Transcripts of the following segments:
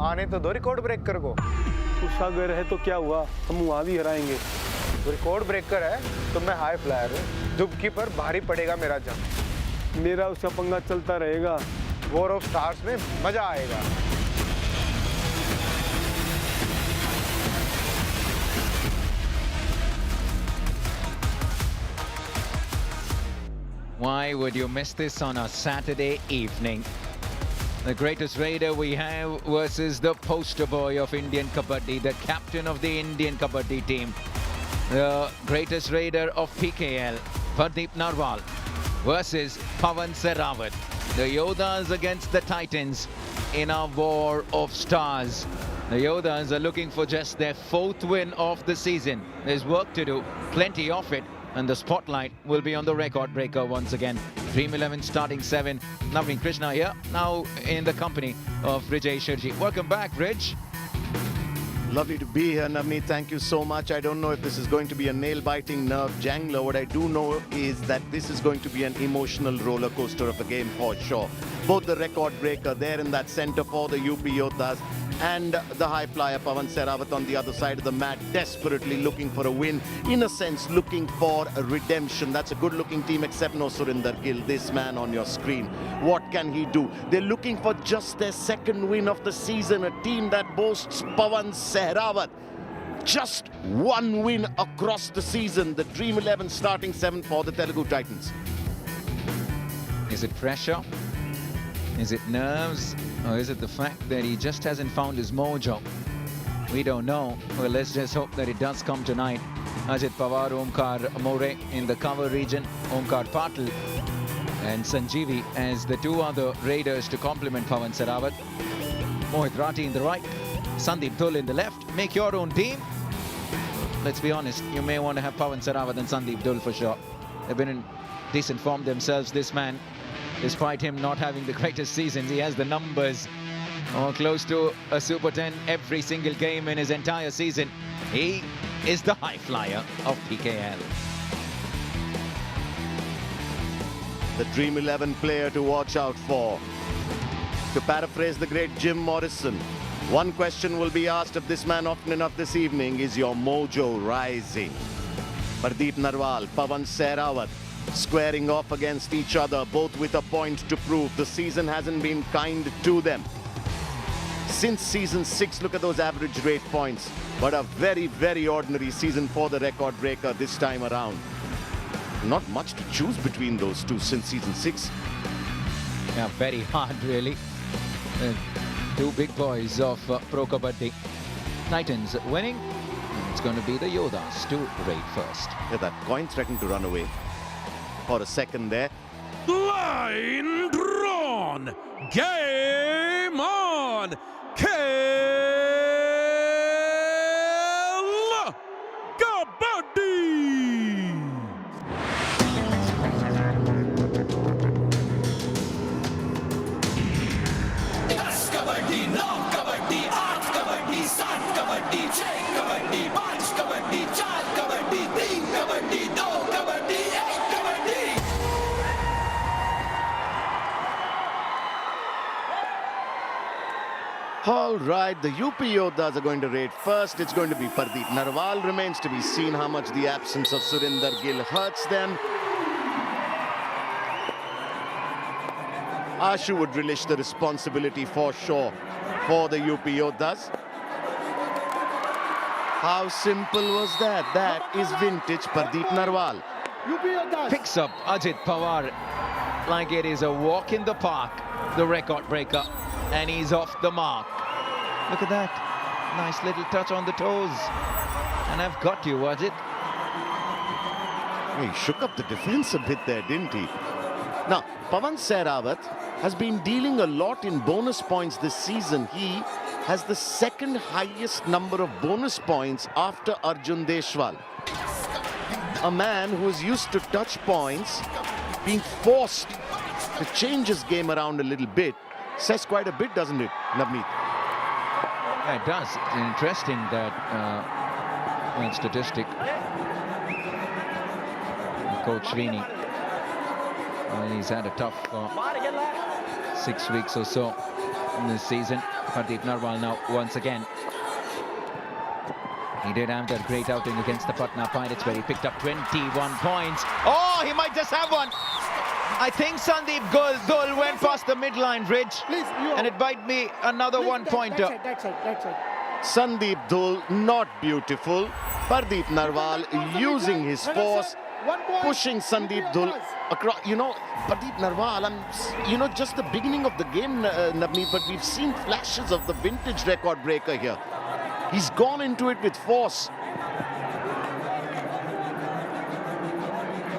आने तो दो रिकॉर्ड ब्रेकर को। उसका घर है तो क्या हुआ, हम वहाँ भी हराएंगे। रिकॉर्ड ब्रेकर है तो मैं हाई फ्लायर हूँ। दुबकी पर भारी पड़ेगा मेरा जंग। मेरा उसका पंगा चलता रहेगा। वॉर ऑफ स्टार्स में मजा आएगा। Why would you miss this on a Saturday evening? The greatest raider we have versus the poster boy of Indian Kabaddi, the captain of the Indian Kabaddi team, the greatest raider of PKL, Pradeep Narwal, versus Pawan Sehrawat. The Yoddhas against the Titans in a war of stars. The Yoddhas are looking for just their 4th win of the season. There's work to do, plenty of it, and the spotlight will be on the record breaker once again. Dream 11 starting 7. Naveen Krishna here, now in the company of Vijay Shirji. Welcome back, Rij. Lovely to be here, Navneet. Thank you so much. I don't know if this is going to be a nail-biting nerve jangler. What I do know is that this is going to be an emotional roller coaster of a game for sure. Both the record breaker there in that center for the UP Yoddhas and the high flyer Pawan Sehrawat on the other side of the mat, desperately looking for a win. In a sense, looking for a redemption. That's a good-looking team except no Surinder Gill, this man on your screen. What can he do? They're looking for just their 2nd win of the season. A team that boasts Pawan Sehrawat. Just 1 win across the season. The Dream 11 starting 7 for the Telugu Titans. Is it pressure? Is it nerves? Or is it the fact that he just hasn't found his mojo? We don't know. Well, let's just hope that it does come tonight. Ajit Pawar, Omkar More in the cover region, Omkar Patil and Sanjeevi as the 2 other raiders to complement Pawan Sehrawat. Mohit Rati in the right, Sandeep Dhul in the left. Make your own team. Let's be honest, you may want to have Pawan Sehrawat and Sandeep Dhul for sure. They've been in decent form themselves, this man. Despite him not having the greatest seasons, he has the numbers close to a Super 10 every single game in his entire season. He is the high flyer of PKL. The Dream 11 player to watch out for. To paraphrase the great Jim Morrison, one question will be asked of this man often enough this evening: is your mojo rising? Pradeep Narwal, Pawan Sehrawat, squaring off against each other, both with a point to prove. The season hasn't been kind to them. Since season 6, look at those average rate points. But a very, very ordinary season for the record breaker this time around. Not much to choose between those two since season 6. Yeah, very hard really. 2 big boys of Pro Kabaddi. Titans winning. It's going to be the Yoddhas to raid first. Yeah, that coin threatened to run away for a second there. Line drawn. Game on. Kabaddi. Yes, Kabaddi, no Kabaddi, 8 Kabaddi, 7 Kabaddi, 6 Kabaddi, 5 Kabaddi, 4 Kabaddi, 3 Kabaddi, 2 Kabaddi, 1 Kabaddi. All right, the UP Yoddhas are going to raid first. It's going to be Pradeep Narwal. Remains to be seen how much the absence of Surinder Gill hurts them. Ashu would relish the responsibility for sure for the UP Yoddhas. How simple was that? That is vintage Pradeep Narwal. Picks up Ajit Pawar like it is a walk in the park, the record breaker, and he's off the mark. Look at that. Nice little touch on the toes. And I've got you, Ajit. He shook up the defense a bit there, didn't he? Now, Pawan Sehrawat has been dealing a lot in bonus points this season. He has the 2nd highest number of bonus points after Arjun Deshwal. A man who is used to touch points, being forced to change his game around a little bit, says quite a bit, doesn't it, Navneet? Yeah, it does. It's interesting that statistic. Coach Srini, he's had a tough 6 weeks or so. in this season. Pardeep Narwal now once again. He did have that great outing against the Patna Pirates where he picked up 21 points. Oh, he might just have one. I think Sandeep Dul went past the midline ridge, and it might be another one-pointer. That side. Sandeep Dul, not beautiful. Pardeep Narwal using his force, pushing Sandeep Dul across. You know, Pardeep Narwal, just the beginning of the game, Navneet, but we've seen flashes of the vintage record breaker here. He's gone into it with force.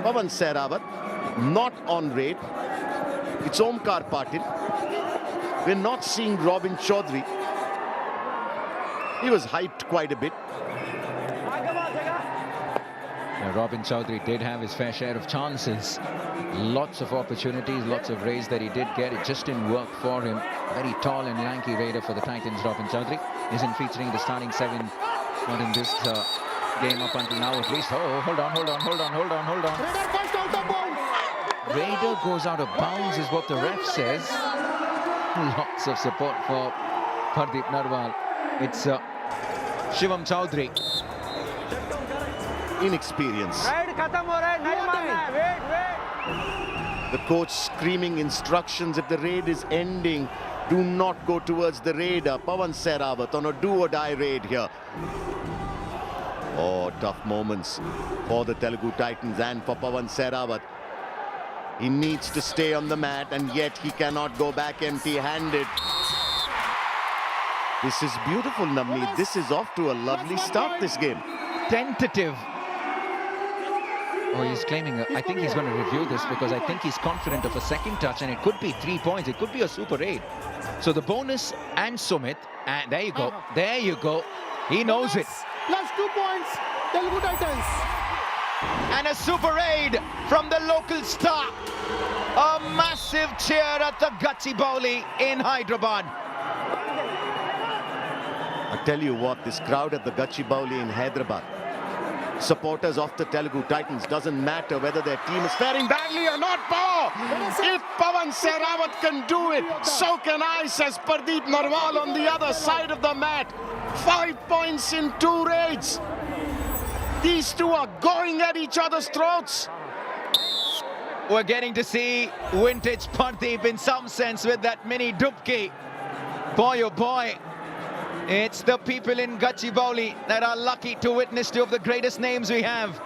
Pawan Sehrawat, not on raid. It's Omkar Patil. We're not seeing Robin Chaudhary. He was hyped quite a bit. Now, Robin Chaudhary did have his fair share of chances. Lots of opportunities, lots of raids that he did get. It just didn't work for him. Very tall and lanky raider for the Titans, Robin Chaudhary. Isn't featuring the starting seven, not in this game up until now at least. Oh, hold on. Raider goes out of bounds is what the ref says. Lots of support for Pardeep Narwal. It's Shivam Chaudhary. Inexperience. The coach screaming instructions if the raid is ending. Do not go towards the raider. Pawan Sehrawat on a do-or-die raid here. Oh, tough moments for the Telugu Titans and for Pawan Sehrawat. He needs to stay on the mat, and yet he cannot go back empty-handed. This is beautiful, Navneet. This is off to a lovely start, this game. Tentative. Oh, he's claiming, I think he's going to review this because I think he's confident of a second touch, and it could be 3 points. It could be a super 8. So the bonus and Sumit, and there you go. He knows it. Plus 2 points, Telugu Titans. And a super 8 from the local star. A massive cheer at the Gachibowli in Hyderabad. I tell you what, this crowd at the Gachibowli in Hyderabad, supporters of the Telugu Titans, doesn't matter whether their team is faring badly or not, Paw! If Pawan Sehrawat can do it, so can I, says Pardeep Narwal on the other side of the mat. 5 points in 2 raids. These two are going at each other's throats. We're getting to see vintage Pardeep in some sense with that mini dubki. Boy, oh boy. It's the people in Gachibowli that are lucky to witness 2 of the greatest names we have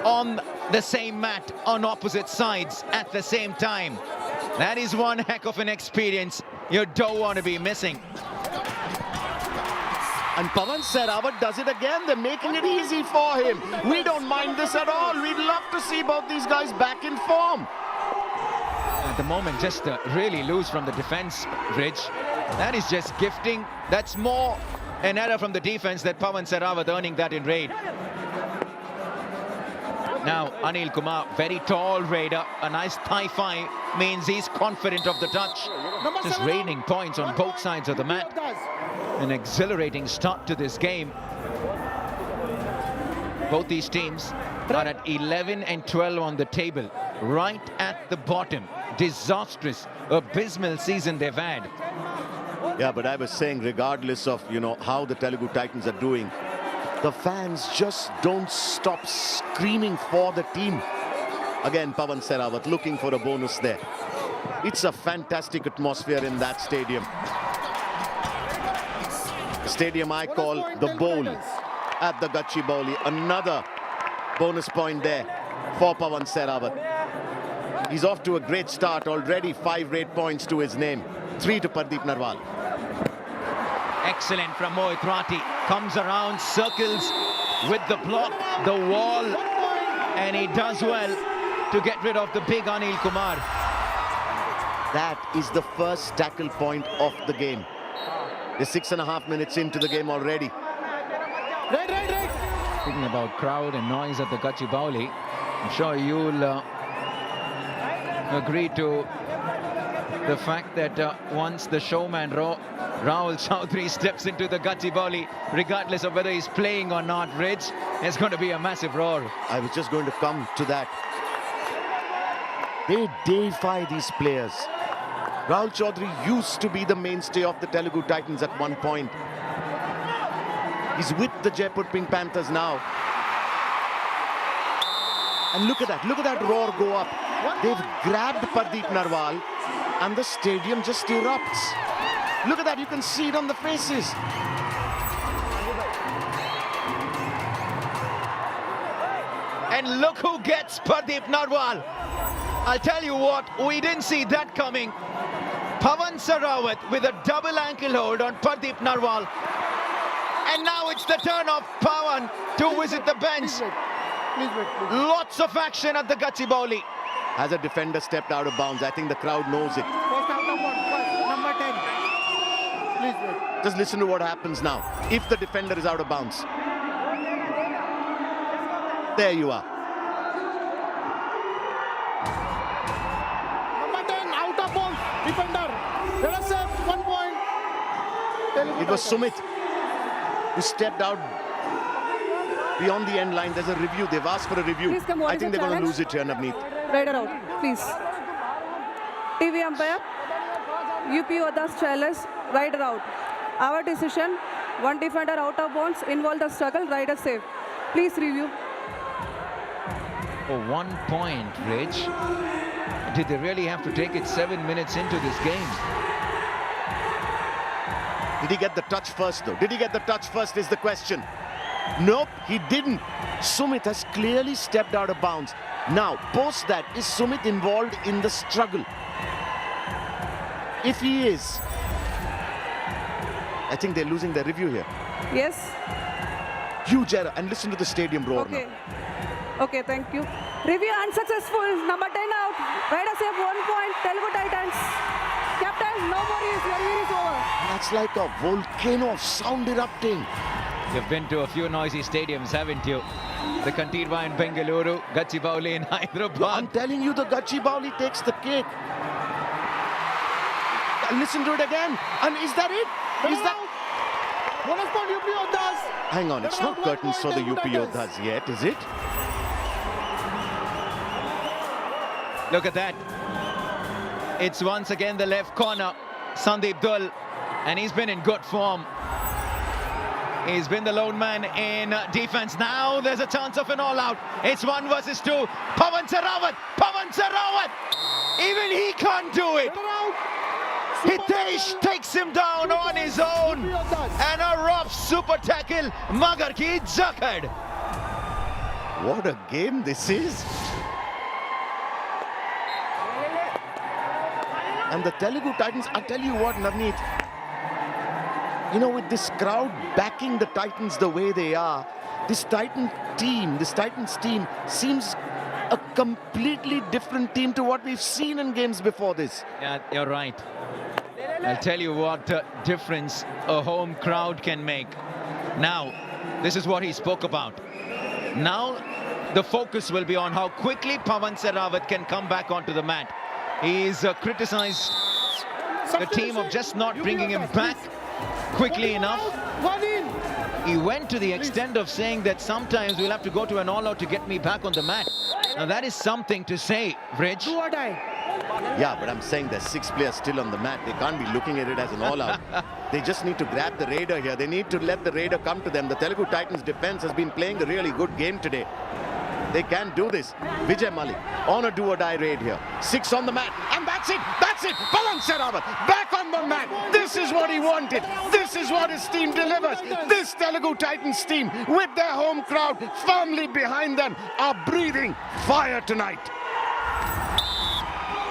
on the same mat, on opposite sides at the same time. That is one heck of an experience you don't want to be missing. And Pawan Sehrawat does it again. They're making it easy for him. We don't mind this at all. We'd love to see both these guys back in form. At the moment, just really loose from the defense, Ridge. That is just gifting. That's more an error from the defense than Pawan Sehrawat earning that in raid. Now, Anil Kumar, very tall raider. A nice thigh-fi means he's confident of the touch. Just raining points on both sides of the mat. An exhilarating start to this game. Both these teams are at 11 and 12 on the table, right at the bottom. Disastrous, abysmal season they've had. Yeah, but I was saying, regardless of, how the Telugu Titans are doing, the fans just don't stop screaming for the team. Again, Pawan Sehrawat looking for a bonus there. It's a fantastic atmosphere in that stadium. The stadium I call the Bowl at the Gachibowli. Another bonus point there for Pawan Sehrawat. He's off to a great start already. 5 raid points to his name. 3 to Pardeep Narwal. Excellent from Mohit Rati. Comes around, circles with the block, the wall, and he does well to get rid of the big Anil Kumar. That is the first tackle point of the game. They're 6.5 minutes into the game already. Right. Speaking about crowd and noise at the Gachibowli, I'm sure you'll agree to the fact that once the showman Rahul Chaudhary steps into the Gachibowli, regardless of whether he's playing or not, Ridge, it's going to be a massive roar. I was just going to come to that. They deify these players. Rahul Chaudhary used to be the mainstay of the Telugu Titans at one point. He's with the Jaipur Pink Panthers now. And look at that roar go up. They've grabbed Pardeep Narwal and the stadium just erupts. Look at that, you can see it on the faces. And look who gets Pardeep Narwal. I'll tell you what, we didn't see that coming. Pawan Sarawat with a double ankle hold on Pardeep Narwal. And now it's the turn of Pawan to visit the bench. Please wait. Lots of action at the Gachibowli. As a defender stepped out of bounds, I think the crowd knows it. First out of one. First, number 10. Please wait. Just listen to what happens now. If the defender is out of bounds. There you are. Number 10, out of bounds. Defender. Let us say 1 point. Telugu It was Titans. Sumit who stepped out beyond the end line. There's a review. They've asked for a review. Please come, what I is think the they're going to challenge? lose it here, Navneet. Rider out, please. TV umpire, UP Yoddhas challenge, rider out. Our decision, one defender out of bounds, involved the struggle, rider safe. Please review. For 1 point, Rich. Did they really have to take it 7 minutes into this game? Did he get the touch first, though? Did he get the touch first is the question. Nope, he didn't. Sumit has clearly stepped out of bounds. Now, post that, is Sumit involved in the struggle? If he is, I think they're losing their review here. Yes? Huge error. And listen to the stadium roar Okay. now. Okay, thank you. Review unsuccessful. Number 10 out. Rider safe, 1 point. Telugu Titans. Captain, no more use. Your year is over. That's like a volcano of sound erupting. You've been to a few noisy stadiums, haven't you? The Kantirva in Bengaluru, Gachibowli in Hyderabad. I'm telling you, the Gachibowli takes the cake. Listen to it again. And is that it? Is that... Bonus point UP Yoddhas. Hang on, it's not curtains for the UP Yoddhas yet, is it? Look at that. It's once again the left corner, Sandeep Dul, and he's been in good form. He's been the lone man in defense. Now there's a chance of an all-out. It's 1 versus 2. Pawan Sarawat! Pawan Sarawat! Even he can't do it. Hitesh takes him down on his own. And a rough super tackle. Magar ki jakad. What a game this is. And the Telugu Titans, I tell you what, Navneet, you know, with this crowd backing the Titans the way they are, this Titans team seems a completely different team to what we've seen in games before this. Yeah, you're right. I'll tell you what difference a home crowd can make. Now, this is what he spoke about. Now, the focus will be on how quickly Pawan Sarawat can come back onto the mat. He's criticized the team of just not bringing him back quickly enough. He went to the extent of saying that sometimes we'll have to go to an all-out to get me back on the mat. Now, that is something to say, Rich. Do or die. Yeah, but I'm saying there's 6 players still on the mat. They can't be looking at it as an all-out. They just need to grab the Raider here. They need to let the Raider come to them. The Telugu Titans defense has been playing a really good game today. They can do this. Vijay Malik on a do-or-die raid here. 6 on the mat. And that's it. That's it. Pawan Sarawat back on the mat. This is what he wanted. This is what his team delivers. This Telugu Titans team, with their home crowd firmly behind them, are breathing fire tonight.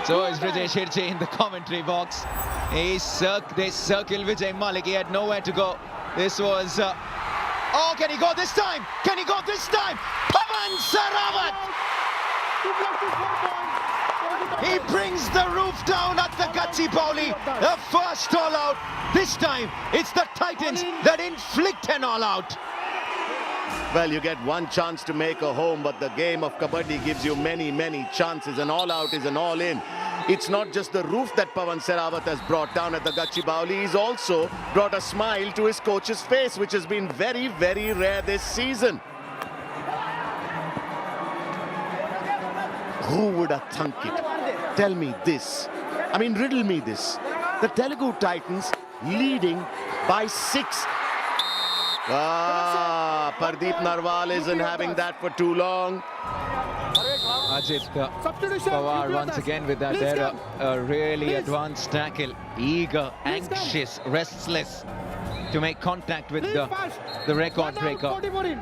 So is Vijay Shirchi in the commentary box. They circle Vijay Malik. He had nowhere to go. This was... oh, can he go this time? Can he go this time? Pawan Sarawat! He brings the roof down at the Gachibowli. The first all-out. This time, it's the Titans that inflict an all-out. Well, you get one chance to make a home, but the game of Kabaddi gives you many, many chances. An all-out is an all-in. It's not just the roof that Pawan Sarawat has brought down at the Gachibowli. He's also brought a smile to his coach's face, which has been very, very rare this season. Who would have thunk it? Tell me this. I mean, riddle me this. The Telugu Titans leading by 6. Pardeep Narwal isn't having that for too long. Ajit Substitution. Pawar UP once Yoddhas. again with that Please error. come. A really Please. advanced tackle. Eager, Please come. anxious, restless to make contact with Please fast. the record 1 out, breaker. 44 in.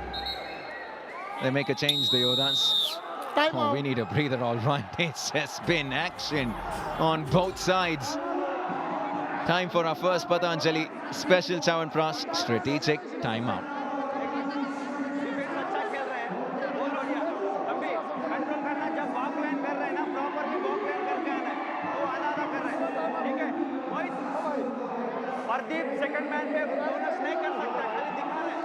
They make a change, the Yoddhas. Time Oh, out. we need a breather, all right. It's just been action on both sides. Time for our first Patanjali special Chyawanprash strategic timeout. Pradeep second man पे bonus नहीं कर सकता, खाली दिखा रहे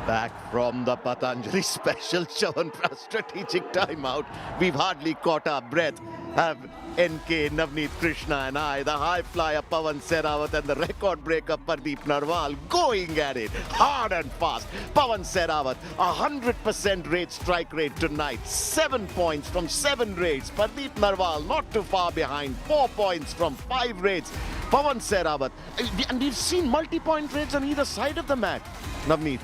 Back from the Patanjali special Chyawanprash strategic timeout. We've hardly caught our breath. Have NK, Navneet Krishna and I, the high flyer Pawan Sehrawat and the record breaker Pardeep Narwal going at it hard and fast. Pawan Sehrawat, 100% rate strike rate tonight. 7 points from 7 raids. Pardeep Narwal not too far behind. 4 points from 5 raids. Pawan Sehrawat. And we've seen multi-point raids on either side of the mat. Navneet.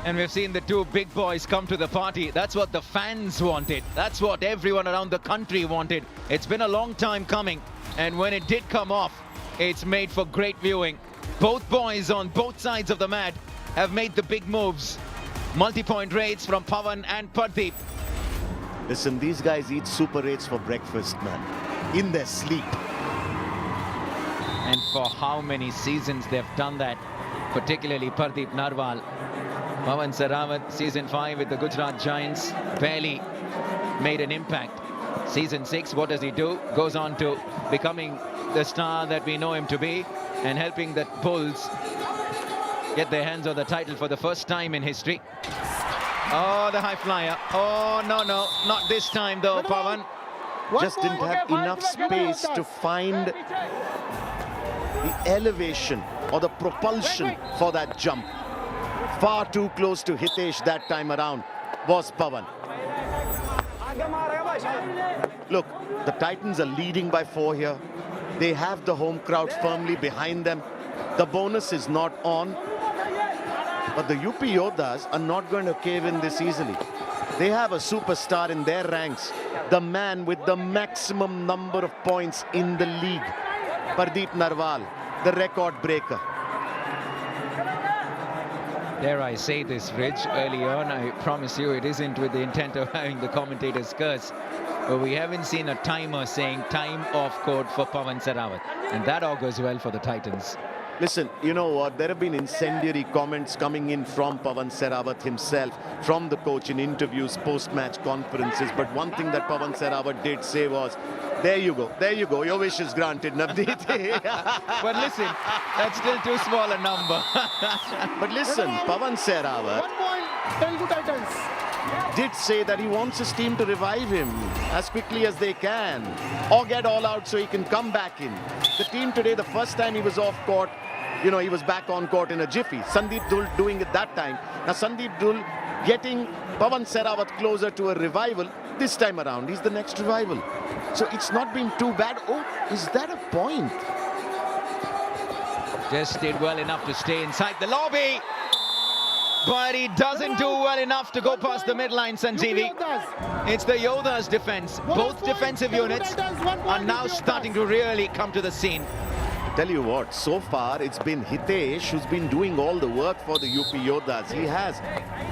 And we've seen the two big boys come to the party. That's what the fans wanted. That's what everyone around the country wanted. It's been a long time coming. And when it did come off, it's made for great viewing. Both boys on both sides of the mat have made the big moves. Multi-point raids from Pawan and Pardeep. Listen, these guys eat super 8s for breakfast, man. In their sleep. And for how many seasons they've done that, particularly Pardeep Narwal. Pawan Sehrawat, season 5 with the Gujarat Giants, barely made an impact. Season 6, what does he do? Goes on to becoming the star that we know him to be and helping the Bulls get their hands on the title for the first time in history. Oh, the high flyer. Oh, no, not this time though, Pawan. Just didn't have enough space to find the elevation or the propulsion for that jump. Far too close to Hitesh that time around was Pawan. Look, the Titans are leading by 4 here. They have the home crowd firmly behind them. The bonus is not on. But the UP Yoddhas are not going to cave in this easily. They have a superstar in their ranks. The man with the maximum number of points in the league. Pardeep Narwal, the record breaker. Dare I say this, Rich, early on, I promise you it isn't with the intent of having the commentators curse, but we haven't seen a timer saying time off court for Pawan Sehrawat, and that augurs well for the Titans. Listen, you know what? There have been incendiary comments coming in from Pawan Sehrawat himself, from the coach in interviews, post-match conferences. But one thing that Pawan Sehrawat did say was, there you go, your wish is granted, Navneet. But listen, that's still too small a number. But listen, Pawan Sehrawat 1 point, Telugu Titans. did say that he wants his team to revive him as quickly as they can, or get all out so he can come back in. The team today, the first time he was off court, you know, he was back on court in a jiffy. Sandeep Dhul doing it that time. Now Sandeep Dhul getting Pawan Sehrawat closer to a revival. This time around, he's the next revival. So it's not been too bad. Oh, is that a point? Just did well enough to stay inside the lobby. But he doesn't do well enough to go past the midline, Sanjeevi. It's the Yoddhas defense. Both defensive units are now starting to really come to the scene. Tell you what, so far it's been Hitesh who's been doing all the work for the UP Yoddhas. He has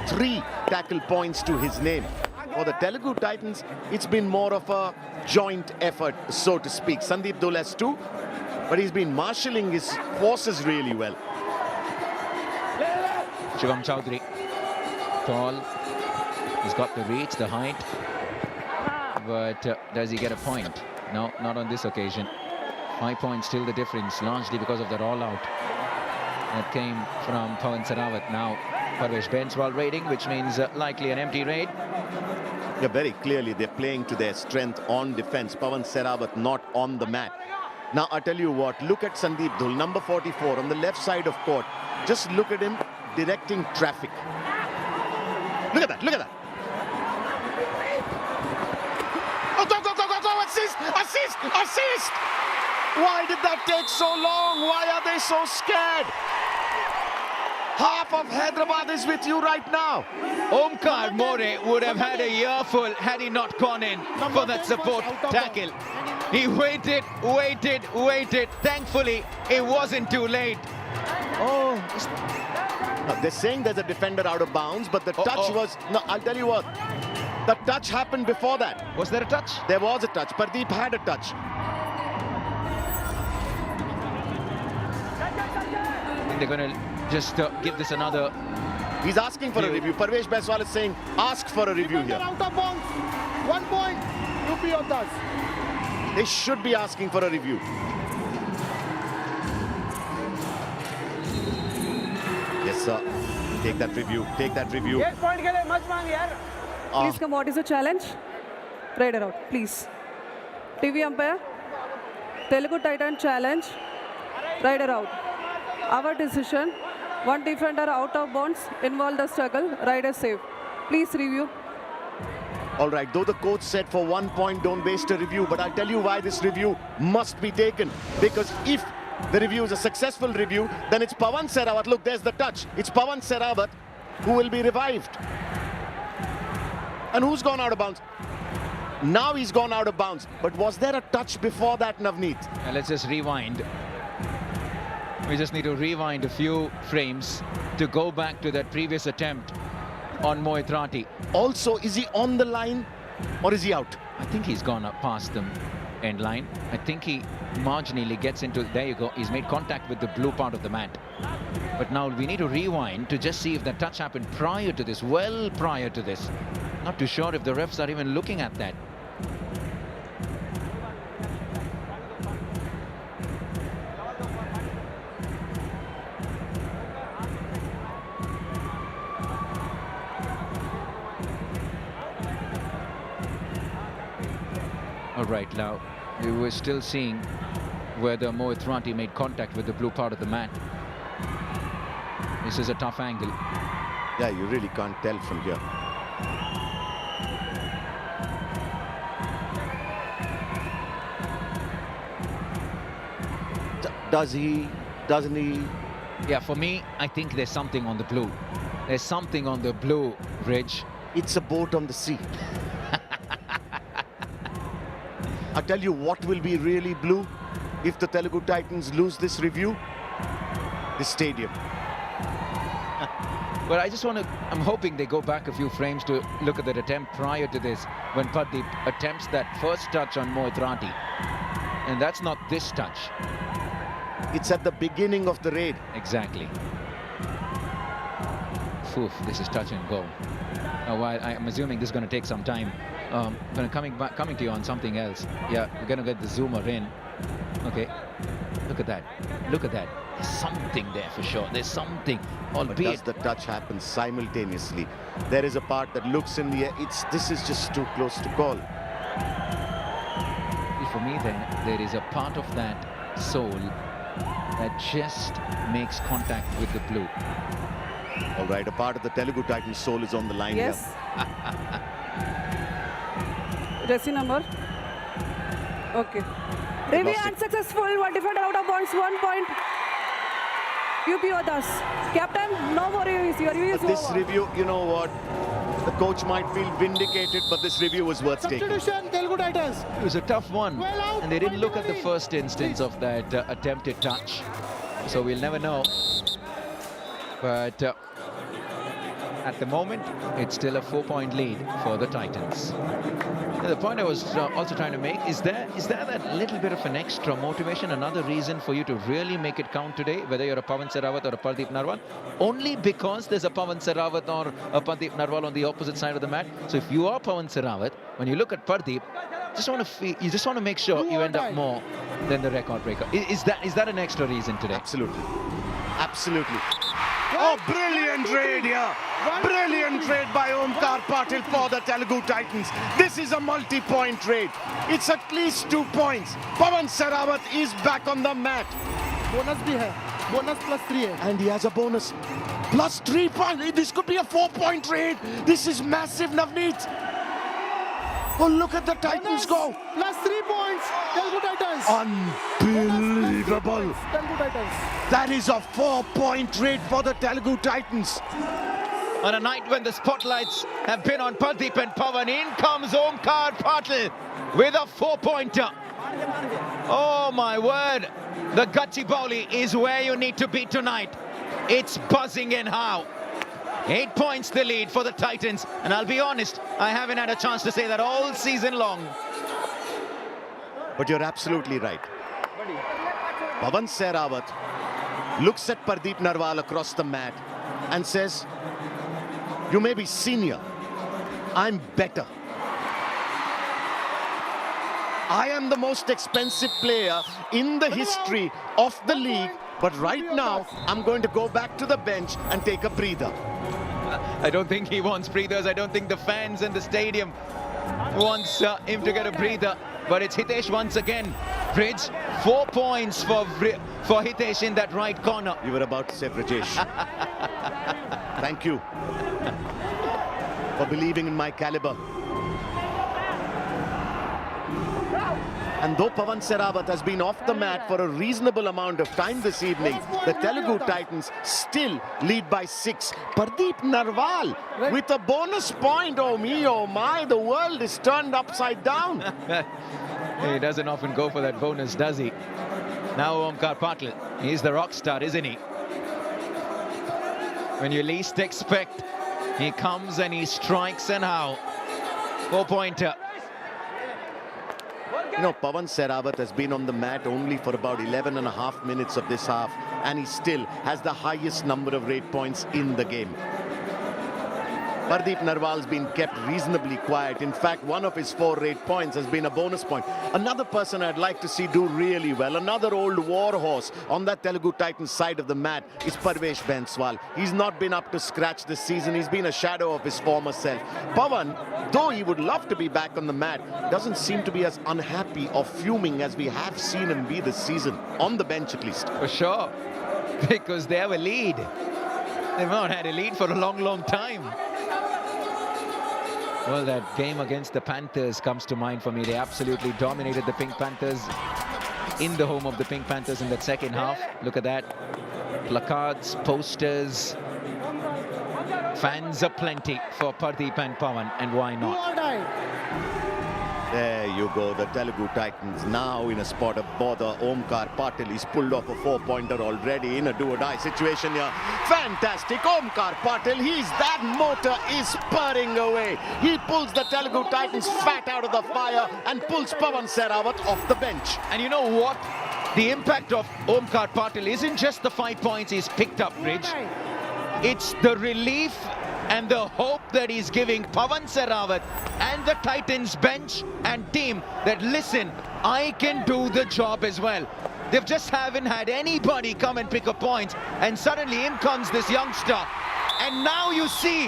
3 tackle points to his name. For the Telugu Titans, it's been more of a joint effort, so to speak. Sandeep Dhul has 2, but he's been marshalling his forces really well. Shivam Chowdhury, tall, he's got the reach, the height, but does he get a point? No, not on this occasion. 5 points still the difference, largely because of the rollout that came from Pawan Sehrawat. Now Parvesh Ben's ball rating, which means likely an empty raid. Yeah, very clearly they're playing to their strength on defense. Pawan Sehrawat not on the mat. Now I tell you what, look at Sandeep Dhul, number 44 on the left side of court. Just look at him directing traffic. Look at that, look at that. Oh, go, go, go, go, go, assist, assist, assist! Why did that take so long? Why are they so scared? Half of Hyderabad is with you right now. Omkar More would have had a earful had he not gone in for that support tackle. He waited, waited, waited. Thankfully, it wasn't too late. Oh, now, they're saying there's a defender out of bounds, but the touch was... No, I'll tell you what. The touch happened before that. Was there a touch? There was a touch. Pardeep had a touch. I think they're going to just give this another... He's asking for a review. Parvesh Baiswal is saying, ask for a review here. Out of bounds. 1 point. UP Yoddhas. They should be asking for a review. Yes, sir. Take that review. Take that review. एक point के लिए मत मांग यार. Please come, what is the challenge? Raider out, please. TV umpire, Telugu Titan challenge, Raider out. Our decision, 1 defender out of bounds, involved the struggle, Raider save. Please review. All right, though the coach said for 1 point, don't waste a review, but I'll tell you why this review must be taken. Because if the review is a successful review, then it's Pawan Sehrawat. Look, there's the touch. It's Pawan Sehrawat who will be revived. And who's gone out of bounds? Now he's gone out of bounds. But was there a touch before that, Navneet? Let's just rewind. We just need to rewind a few frames to go back to that previous attempt on Mohit Rathi. Also, is he on the line or is he out? I think he's gone up past the end line. I think he marginally gets into... There you go. He's made contact with the blue part of the mat. But now we need to rewind to just see if that touch happened prior to this, well prior to this. Not too sure if the refs are even looking at that. All right, now we were still seeing whether Mohit Rathi made contact with the blue part of the mat. This is a tough angle. Yeah, you really can't tell from here. Doesn't he? Yeah, for me, I think there's something on the blue. There's something on the blue, Ridge. It's a boat on the sea. I tell you what will be really blue if the Telugu Titans lose this review. The stadium. But I just want to, I'm hoping they go back a few frames to look at that attempt prior to this, when Pardeep attempts that first touch on Mohit Rathi. And that's not this touch. It's at the beginning of the raid. Exactly. Oof, this is touch and go. Now, while I'm assuming this is going to take some time, but coming to you on something else. Yeah, we're going to get the zoomer in. Okay, look at that. Look at that. There's something there for sure. There's something, albeit... But does the touch happen simultaneously? There is a part that looks in the air. This is just too close to call. For me, then, there is a part of that soul that just makes contact with the blue. All right, a part of the Telugu Titans soul is on the line Yes. Resi number. Okay. Review lost it. unsuccessful. One defender out of bounds. 1 point. UP Yoddhas. Captain, no more reviews. Your review is But this over. review, you know what? The coach might feel vindicated, but this review was worth taking. Substitution, Telugu Titans. It was a tough one, Well out, and they didn't look at the 29. first instance of that attempted touch. So we'll never know. But at the moment, it's still a 4-point lead for the Titans. And the point I was also trying to make is there that little bit of an extra motivation, another reason for you to really make it count today, whether you're a Pawan Sehrawat or a Pardeep Narwal, only because there's a Pawan Sehrawat or a Pardeep Narwal on the opposite side of the mat. So if you are Pawan Sehrawat, when you look at Pardeep, you just want to make sure you end up more than the record breaker. Is that an extra reason today? Absolutely. Absolutely. Oh, brilliant raid here. Brilliant raid by Omkar Patil for the Telugu Titans. This is a multi-point raid. It's at least 2 points. Pawan Sehrawat is back on the mat. Bonus bhi hai. Bonus plus 3 hai. And he has a bonus. Plus 3 points. This could be a 4-point raid. This is massive, Navneet. Oh, look at the Titans go. Plus 3 points. Telugu Titans. Unbelievable. Telugu Titans. That is a 4-point raid for the Telugu Titans. On a night when the spotlights have been on Pardeep and Pawan, in comes Omkar Patil with a 4-pointer. Oh my word, the Gachibowli is where you need to be tonight. It's buzzing in how. 8 points the lead for the Titans, and I'll be honest, I haven't had a chance to say that all season long. But you're absolutely right. Pawan Sehrawat looks at Pardeep Narwal across the mat and says, "You may be senior, I'm better. I am the most expensive player in the history of the league, but right now I'm going to go back to the bench and take a breather." I don't think he wants breathers. I don't think the fans in the stadium wants him to get a breather. But it's Hitesh once again. Bridge, 4 points for Hitesh in that right corner. You were about to say Brajesh. Thank you for believing in my caliber. And though Pawan Sehrawat has been off the mat for a reasonable amount of time this evening, the Telugu Titans still lead by 6. Pardeep Narwal with a bonus point. Oh me, oh my, the world is turned upside down. He doesn't often go for that bonus, does he? Now Omkar Patil, he's the rock star, isn't he? When you least expect, he comes and he strikes, and how? 4-pointer. You know, Pawan Sehrawat has been on the mat only for about 11.5 minutes of this half, and he still has the highest number of raid points in the game. Pardeep Narwal's been kept reasonably quiet. In fact, one of his 4 raid points has been a bonus point. Another person I'd like to see do really well, another old war horse on that Telugu Titans side of the mat, is Parvesh Banswal. He's not been up to scratch this season. He's been a shadow of his former self. Pawan, though he would love to be back on the mat, doesn't seem to be as unhappy or fuming as we have seen him be this season, on the bench at least. For sure, because they have a lead. They've not had a lead for a long, long time. Well, that game against the Panthers comes to mind for me. They absolutely dominated the Pink Panthers in the home of the Pink Panthers in that second half. Look at that. Placards, posters, fans aplenty for Pardeep and Pawan, and why Do not? or die. There you go, the Telugu Titans now in a spot of bother. Omkar Patil, he's pulled off a 4-pointer already in a do-or-die situation here. Fantastic, Omkar Patil, that motor is spurring away. He pulls the Telugu Titans fat out of the fire and pulls Pawan Sehrawat off the bench. And you know what? The impact of Omkar Patil isn't just the 5 points he's picked up, Bridge. It's the relief and the hope that he's giving Pawan Sehrawat and the Titans bench and team that, listen, I can do the job as well. They just haven't had anybody come and pick up points, and suddenly in comes this youngster. And now you see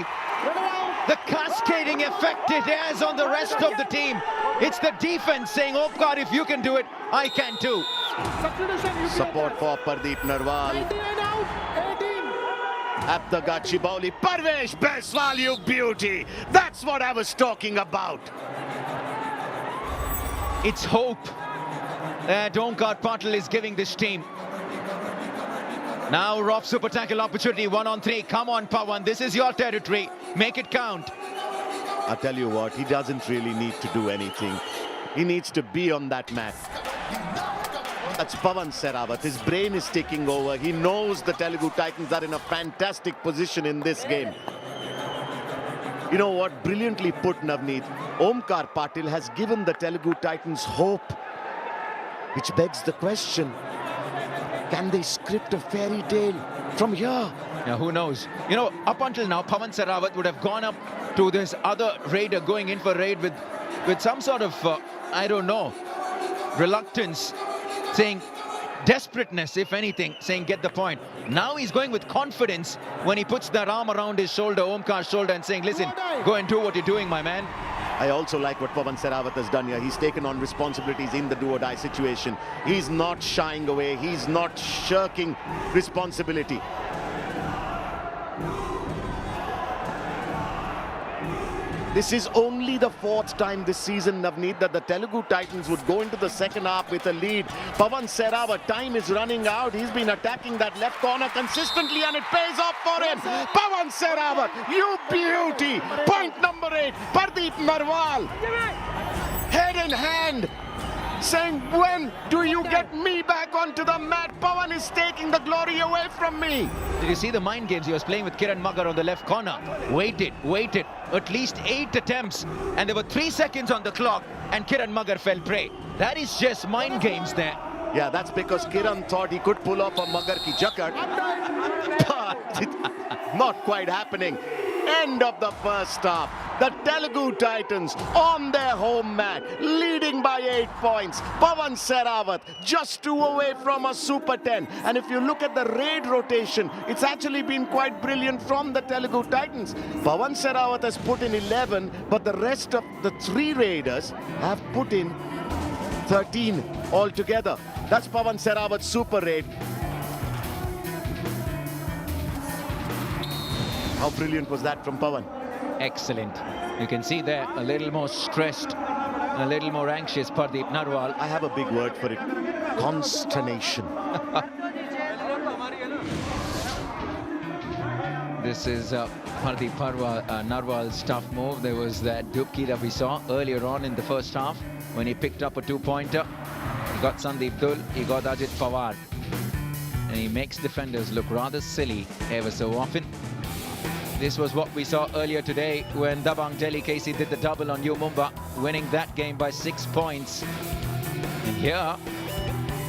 the cascading effect it has on the rest of the team. It's the defense saying, Omkar, if you can do it, I can too. Substitution. Support for Pardeep Narwal. 99 out. 18. Abdagat Chibauli. Parvesh, best value beauty. That's what I was talking about. It's hope that Omkar Patil is giving this team. Now Rob super tackle opportunity, 1-on-3. Come on, Pawan, this is your territory. Make it count. I'll tell you what, he doesn't really need to do anything. He needs to be on that mat. That's Pawan Sehrawat. His brain is taking over. He knows the Telugu Titans are in a fantastic position in this game. You know what? Brilliantly put, Navneet. Omkar Patil has given the Telugu Titans hope. Which begs the question, can they script a fairy tale from here? Now, who knows? You know, up until now, Pawan Sehrawat would have gone up to this other raider going in for raid with some sort of, I don't know, reluctance, saying desperateness, if anything, saying get the point. Now he's going with confidence when he puts that arm around his shoulder, Omkar's shoulder, and saying, listen, go and do what you're doing, my man. I also like what Pawan Sehrawat has done here. He's taken on responsibilities in the do-or-die situation. He's not shying away. He's not shirking responsibility. This is only the fourth time this season, Navneet, that the Telugu Titans would go into the second half with a lead. Pawan Sehrawat, time is running out. He's been attacking that left corner consistently and it pays off for him. Pawan Sehrawat, you beauty. Point number 8, Pardeep Narwal. Head in hand, saying, when do you get me back onto the mat? Pawan is taking the glory away from me. Did you see the mind games? He was playing with Kiran Magar on the left corner. Waited. At least 8 attempts. And there were 3 seconds on the clock. And Kiran Magar fell prey. That is just mind games there. Yeah, that's because Kiran thought he could pull off a Magar ki jakat. But not quite happening. End of the first half. The Telugu Titans on their home mat, leading by 8 points. Pawan Sehrawat just 2 away from a Super 10. And if you look at the raid rotation, it's actually been quite brilliant from the Telugu Titans. Pawan Sehrawat has put in 11, but the rest of the 3 raiders have put in 13 altogether. That's Pawan Sehrawat's super raid. How brilliant was that from Pawan? Excellent. You can see there a little more stressed, a little more anxious Pardeep Narwal. I have a big word for it. Consternation. This is Pardeep Narwal's tough move. There was that dupki that we saw earlier on in the first half when he picked up a 2-pointer. He got Sandeep Dul, he got Ajit Pawar. And he makes defenders look rather silly ever so often. This was what we saw earlier today when Dabang Delhi Casey did the double on U Mumba, winning that game by 6 points. And here,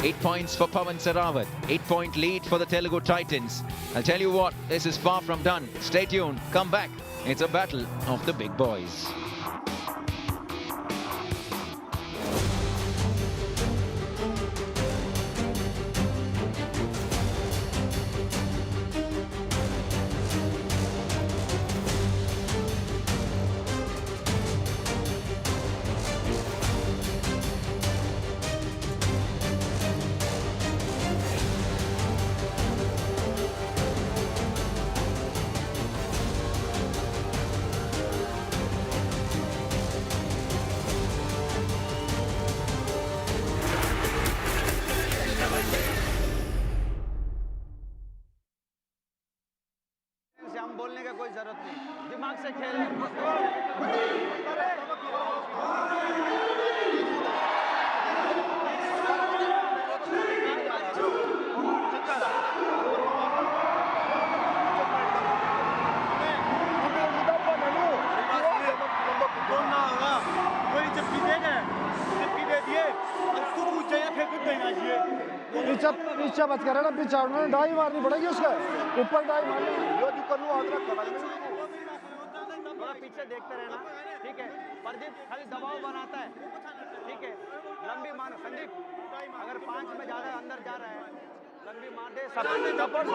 8 points for Pawan Sehrawat, 8-point lead for the Telugu Titans. I'll tell you what, this is far from done. Stay tuned, come back. It's a battle of the big boys. हम बोलने का कोई जरूरत नहीं, दिमाग से खेल रहे पीछे बच कर ना, पीछे डाई मारनी पड़ेगी उसका, ऊपर डाई मारनी। थोड़ा पीछे देखते रहना, ठीक है। प्रदीप खाली दबाव बनाता है, ठीक है। लंबी मारो संदीप, अगर 5 में ज्यादा अंदर जा रहा है, लंबी मार दे। Support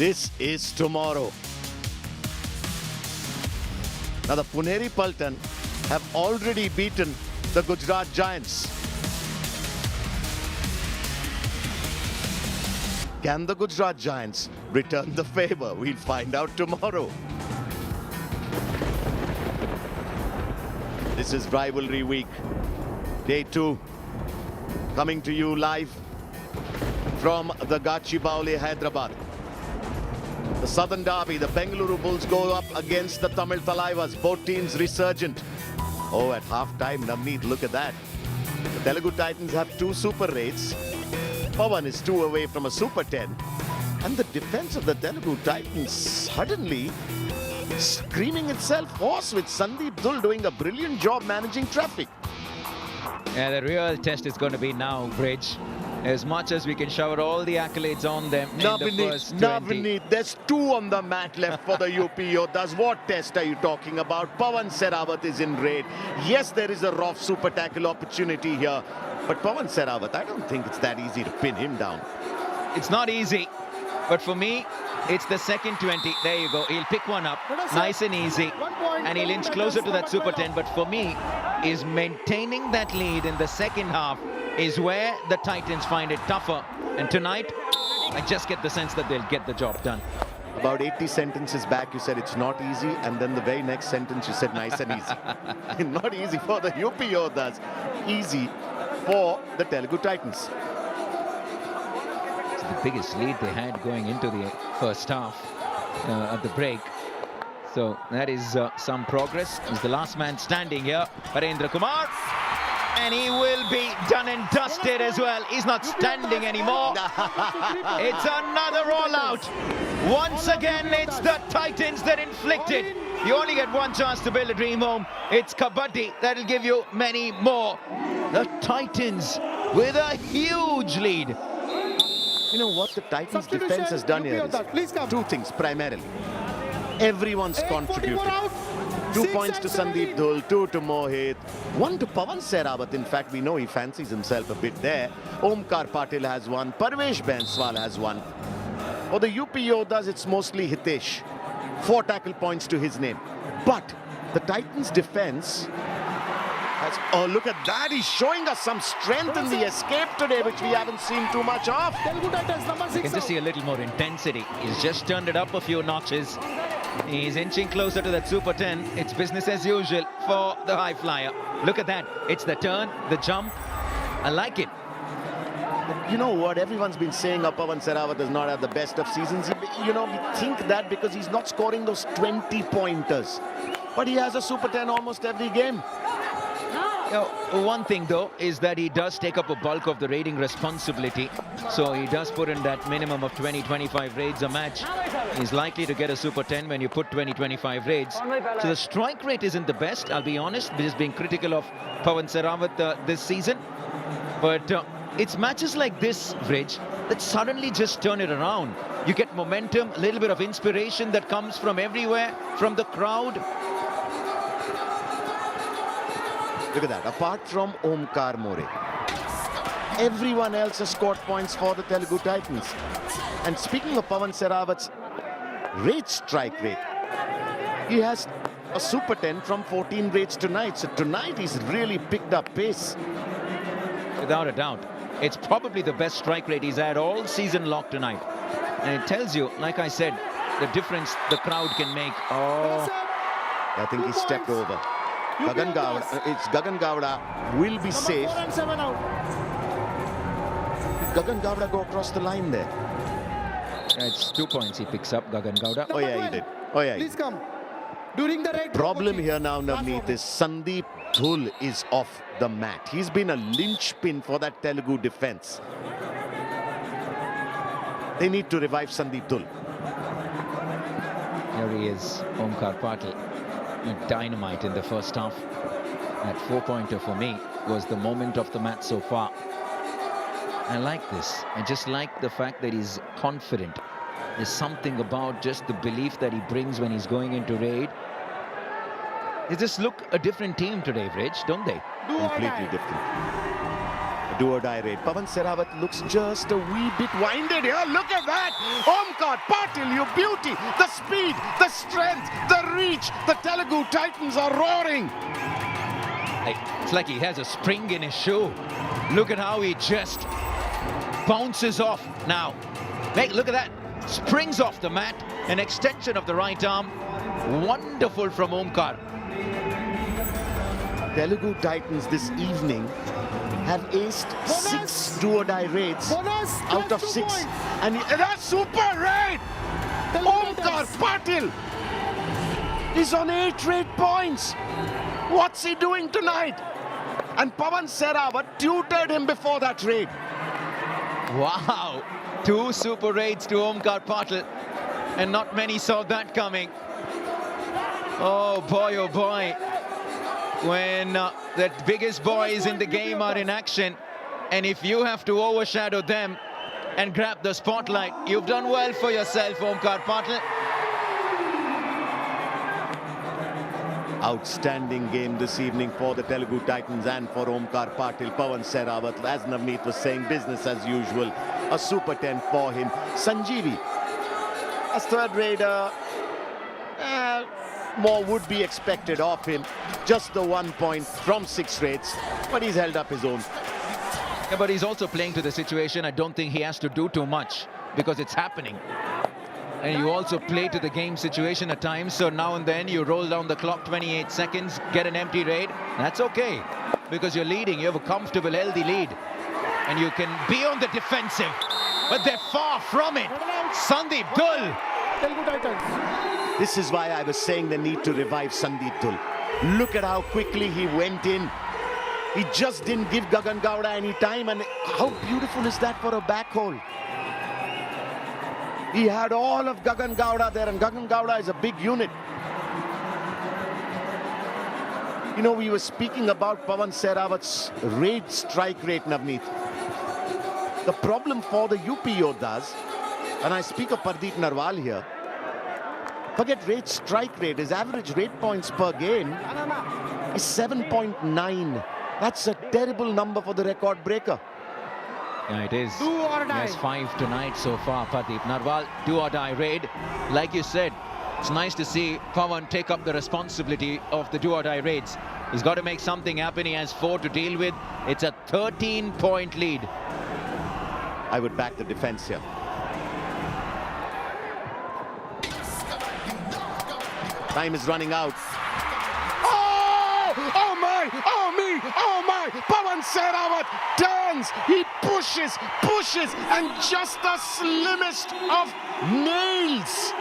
This is tomorrow. Now the Puneri Paltan have already beaten the Gujarat Giants. Can the Gujarat Giants return the favor? We'll find out tomorrow. This is Rivalry Week, Day 2, coming to you live from the Gachibowli, Hyderabad. The Southern Derby, the Bengaluru Bulls go up against the Tamil Talaivas, both teams resurgent. Oh, at half-time, Navneet, look at that. The Telugu Titans have 2 Super 8s. Pawan is 2 away from a Super 10. And the defense of the Telugu Titans suddenly screaming itself hoarse, with Sandeep Dhul doing a brilliant job managing traffic. Yeah, the real test is going to be now, Bridge. As much as we can shower all the accolades on them in the first 20. Navneet, there's 2 on the mat left for the UP Yoddhas. What test are you talking about? Pawan Sehrawat is in raid. Yes, there is a rough super tackle opportunity here. But Pawan Sehrawat, I don't think it's that easy to pin him down. It's not easy, but for me, it's the second 20. There you go. He'll pick one up, nice and easy, and he'll inch closer to that Super 10. But for me, is maintaining that lead in the second half is where the Titans find it tougher. And tonight, I just get the sense that they'll get the job done. About 80 sentences back, you said it's not easy, and then the very next sentence you said nice and easy. Not easy for the UP Yoddhas, easy for the Telugu Titans. It's the biggest lead they had going into the first half at the break. So that is some progress. He's the last man standing here, Harendra Kumar. And he will be done and dusted as well. He's not standing anymore. It's another all-out. Once again, it's the Titans that inflict it. You only get one chance to build a dream home. It's Kabaddi that'll give you many more. The Titans with a huge lead. You know what the Titans defense has done here is 2 things primarily. Everyone's contributed. 2 points to Sandeep Dhul, 2 to Mohit, 1 to Pawan Sehrawat. In fact, we know he fancies himself a bit there. Omkar Patil has 1. Parvesh Banswal has 1. For the UP Yoddhas, it's mostly Hitesh. 4 tackle points to his name. But the Titans defense has... Oh, look at that. He's showing us some strength in the escape today, which we haven't seen too much of. Telugu Titans number 6. You can just see a little more intensity. He's just turned it up a few notches. He's inching closer to that Super 10. It's business as usual for the high flyer. Look at that. It's the turn, the jump. I like it. You know what? Everyone's been saying Pawan Sehrawat does not have the best of seasons. You know, we think that because he's not scoring those 20-pointers. But he has a Super 10 almost every game. One thing, though, is that he does take up a bulk of the raiding responsibility. So he does put in that minimum of 20-25 raids a match. He's likely to get a Super 10 when you put 20-25 raids. So the strike rate isn't the best, I'll be honest. Just being critical of Pawan Sehrawat this season. But it's matches like this, Bridge, that suddenly just turn it around. You get momentum, a little bit of inspiration that comes from everywhere, from the crowd. Look at that. Apart from Omkar More, everyone else has scored points for the Telugu Titans. And speaking of Pawan Sehrawat's strike rate, he has a Super 10 from 14 raids tonight. So tonight he's really picked up pace. Without a doubt. It's probably the best strike rate he's had all season long tonight. And it tells you, like I said, the difference the crowd can make. Oh, I think he stepped over. Gagan Gowda, it's Gagan Gowda will be safe. 4 and 7 out. Did Gagan Gowda go across the line there? it's 2 points he picks up, Gagan Gowda. Oh yeah, he did. Oh yeah. Please come. During the raid. Problem here now, Navneet, is Sandeep Dhul is off the mat. He's been a linchpin for that Telugu defense. They need to revive Sandeep Dhul. Here he is, Omkar Patil. Dynamite in the first half. That 4-pointer for me was the moment of the match so far. I like this. I just like the fact that he's confident. There's something about just the belief that he brings when he's going into raid. They just look a different team today, Bridge, don't they? Completely different. Do-or-die raid. Pawan Sehrawat looks just a wee bit winded here. Look at that! Omkar Patil, you beauty! The speed, the strength, the reach. The Telugu Titans are roaring. It's like he has a spring in his shoe. Look at how he just bounces off now. Look at that. Springs off the mat. An extension of the right arm. Wonderful from Omkar. Telugu Titans this evening have aced 6 do-or-die raids out of 6. And that's super raid! Omkar Patil is on 8 raid points. What's he doing tonight? And Pawan Sehrawat tutored him before that raid. Wow. 2 super raids to Omkar Patil. And not many saw that coming. Oh boy. When the biggest boys in the game are in action, and if you have to overshadow them and grab the spotlight, you've done well for yourself, Omkar Patil. Outstanding game this evening for the Telugu Titans and for Omkar Patil. Pawan Sehrawat, as Navneet was saying, business as usual. A super 10 for him. Sanjeevi, as third raider, more would be expected of him. Just the 1 point from 6 raids, but he's held up his own. Yeah, but he's also playing to the situation. I don't think he has to do too much because it's happening. And you also play to the game situation at times. So now and then you roll down the clock 28 seconds, get an empty raid. That's okay because you're leading. You have a comfortable, healthy lead. And you can be on the defensive. But they're far from it. Sandeep Dull. Telugu Titans. This is why I was saying the need to revive Sandeep Dull. Look at how quickly he went in. He just didn't give Gagan Gowda any time, and how beautiful is that for a back hole? He had all of Gagan Gowda there, and Gagan Gowda is a big unit. You know, we were speaking about Pawan Sehrawat's raid strike rate, Navneet. The problem for the UP Yoddhas, and I speak of Pardeep Narwal here, forget raid strike rate, his average raid points per game is 7.9. That's a terrible number for the record breaker. Yeah, it is. Do or He die. has 5 tonight so far, Pardeep Narwal. Do or die raid. Like you said, it's nice to see Pawan take up the responsibility of the do or die raids. He's got to make something happen. He has 4 to deal with. It's a 13-point lead. I would back the defense here. Time is running out. Oh my! Oh me! Oh my! Pawan Sehrawat turns. He pushes, and just the slimmest of nails.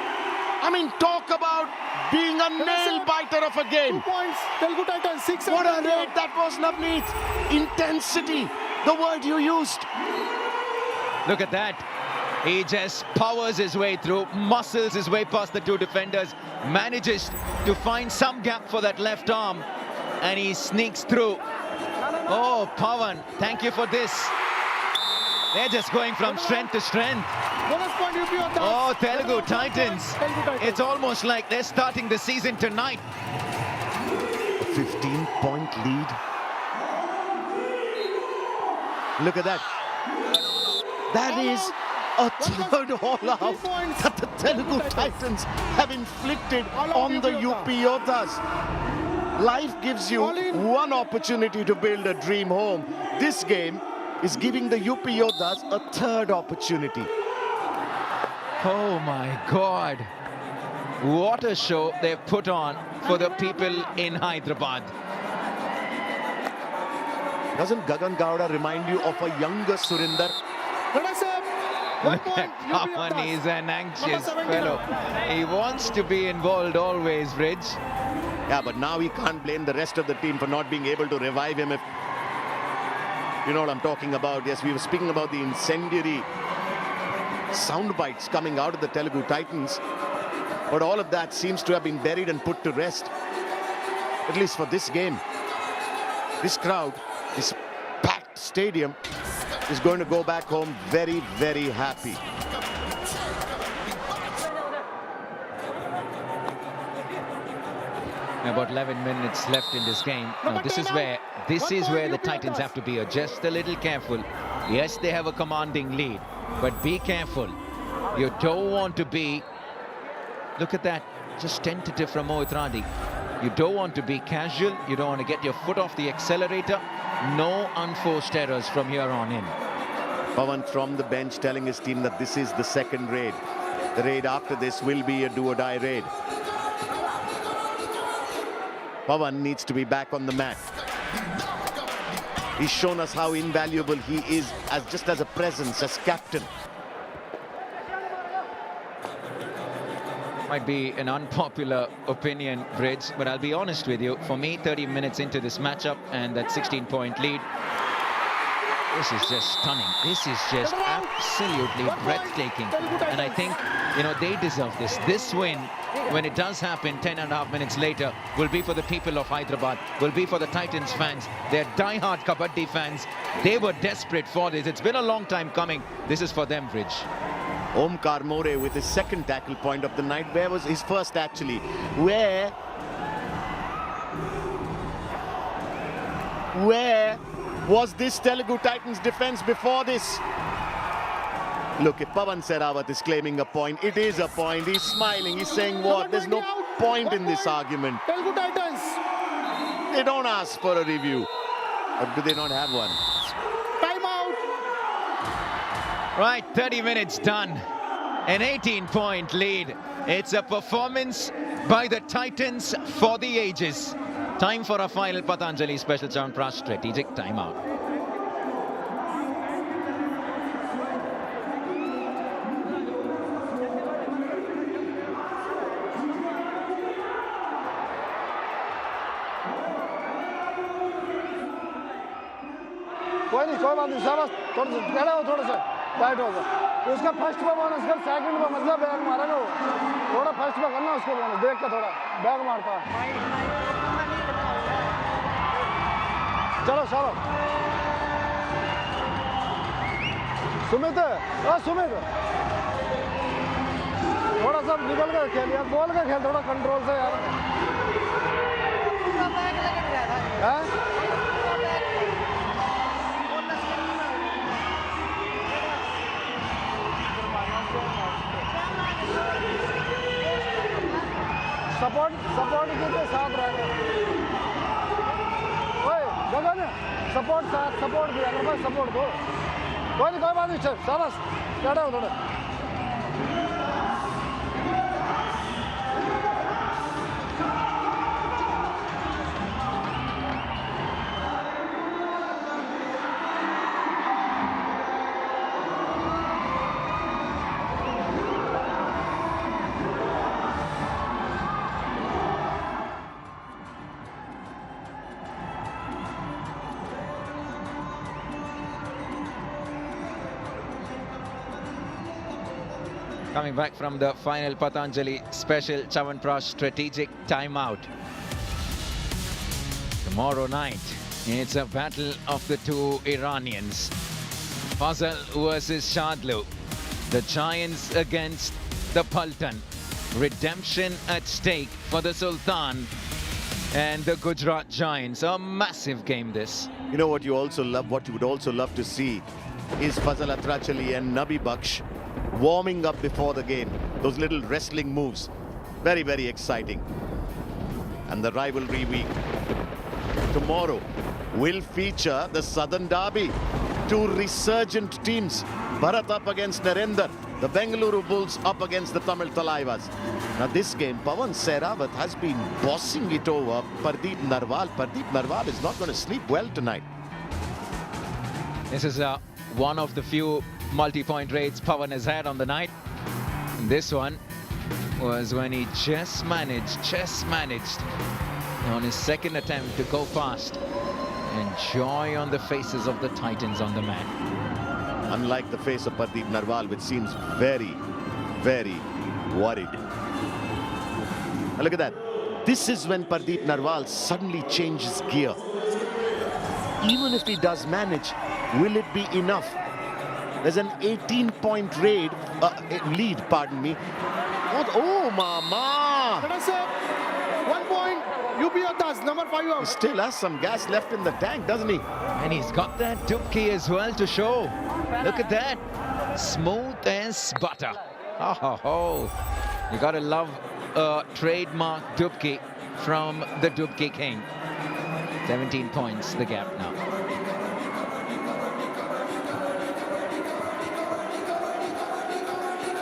I mean, talk about being a nail biter of a 2 game. points. Telugu Titans 6. What a raid that was, Navneet. Intensity, the word you used. Look at that. He just powers his way through, muscles his way past the 2 defenders, manages to find some gap for that left arm, and he sneaks through. Oh, Pawan, thank you for this. They're just going from strength to strength. Bonus point UP Yoddhas. Oh, Telugu Titans. Telugu Titans. It's almost like they're starting the season tonight. 15-point lead. Look at that. That is a third all-out that the Telugu Titans have inflicted on the UP Yoddhas. Life gives you one opportunity to build a dream home. This game is giving the UP Yoddhas a third opportunity. Oh my God. What a show they've put on for the people in Hyderabad. Doesn't Gagan Gowda remind you of a younger Surinder? Look at Pawan, he's an anxious fellow. He wants to be involved always, Bridge. Yeah, but now he can't blame the rest of the team for not being able to revive him. If you know what I'm talking about. Yes, we were speaking about the incendiary sound bites coming out of the Telugu Titans. But all of that seems to have been buried and put to rest. At least for this game. This crowd, this packed stadium, is going to go back home very, very happy. About 11 minutes left in this game. Now, this is where the Titans have to be just a little careful. Yes, they have a commanding lead, but be careful. You don't want to be, look at that, just tentative from Mohit Radi. You don't want to be casual. You don't want to get your foot off the accelerator. No unforced errors from here on in. Pawan from the bench telling his team that this is the second raid. The raid after this will be a do-or-die raid. Pawan needs to be back on the mat. He's shown us how invaluable he is just as a presence, as captain. Might be an unpopular opinion, Bridge, but I'll be honest with you. For me, 30 minutes into this matchup and that 16-point lead, this is just stunning. This is just absolutely breathtaking. And I think, you know, they deserve this. This win, when it does happen 10.5 minutes later, will be for the people of Hyderabad, will be for the Titans fans. They're die-hard Kabaddi fans. They were desperate for this. It's been a long time coming. This is for them, Bridge. Omkar More with his second tackle point of the night. Where was his first, actually? Where was this Telugu Titans defense before this? Look, if Pawan Sehrawat is claiming a point, it is a point. He's smiling. He's saying what? There's no point in this argument. Telugu Titans. They don't ask for a review. Or do they not have one? Time out. Right, 30 minutes done. An 18-point lead. It's a performance by the Titans for the ages. Time for a final Patanjali Special Chyawanprash strategic timeout. कोई बात नहीं शाबाश थोड़ा सा tight होगा उसका first पे bonus कर सेकंड पे मतलब बैग मारेगा वो थोड़ा फर्स्ट पे करना उसको बोनस देख के थोड़ा बैग मारता चलो चलो सुमित सुमित थोड़ा सा निकल कर खेल यार बोल के खेल थोड़ा कंट्रोल से यार सपोर्ट के साथ रहेगा ओए गगन सपोर्ट भी अगर भाई सपोर्ट दो कोई बात नहीं चल शाबाश बैठो थोड़ा Coming back from the final Patanjali Special Chyawanprash strategic timeout. Tomorrow night, it's a battle of the two Iranians. Fazal versus Shadlu. The Giants against the Paltan. Redemption at stake for the Sultan and the Gujarat Giants. A massive game this. You know what you also love, what you would also love to see is Fazal Atrachali and Nabi Baksh warming up before the game. Those little wrestling moves. Very, very exciting. And the rivalry week tomorrow will feature the Southern Derby. Two resurgent teams. Bharat up against Narendra. The Bengaluru Bulls up against the Tamil Talaivas. Now this game, Pawan Sehrawat has been bossing it over Pardeep Narwal. Pardeep Narwal is not going to sleep well tonight. This is one of the few multi-point raids Pawan has had on the night. And this one was when he just managed on his second attempt to go past. And joy on the faces of the Titans on the mat. Unlike the face of Pardeep Narwal, which seems very, very worried. Now look at that. This is when Pardeep Narwal suddenly changes gear. Even if he does manage, will it be enough? There's an 18-point lead, pardon me. Oh, mama! 1 point, UP Yoddhas, number 5 He out. still has some gas left in the tank, doesn't he? And he's got that dubki as well to show. Look at that. Smooth as butter. Oh, ho, ho. You gotta love a trademark dubki from the Dubki King. 17 points, the gap now.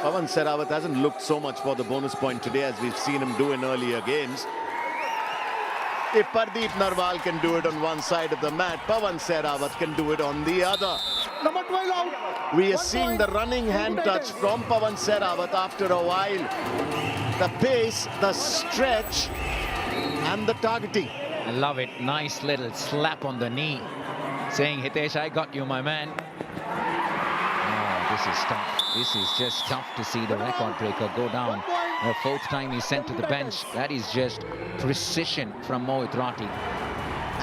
Pawan Sehrawat hasn't looked so much for the bonus point today as we've seen him do in earlier games. If Pardeep Narwal can do it on one side of the mat, Pawan Sehrawat can do it on the other. Number 12 out. We are 1 seeing point. the running hand Telugu touch Titans. from Pawan Sehrawat after a while. The pace, the stretch and the targeting. I love it. Nice little slap on the knee. Saying, Hitesh, I got you, my man. Oh, this is tough. This is just tough to see the record breaker go down. The 4th time he's sent to the bench. That is just precision from Mohit Rathi.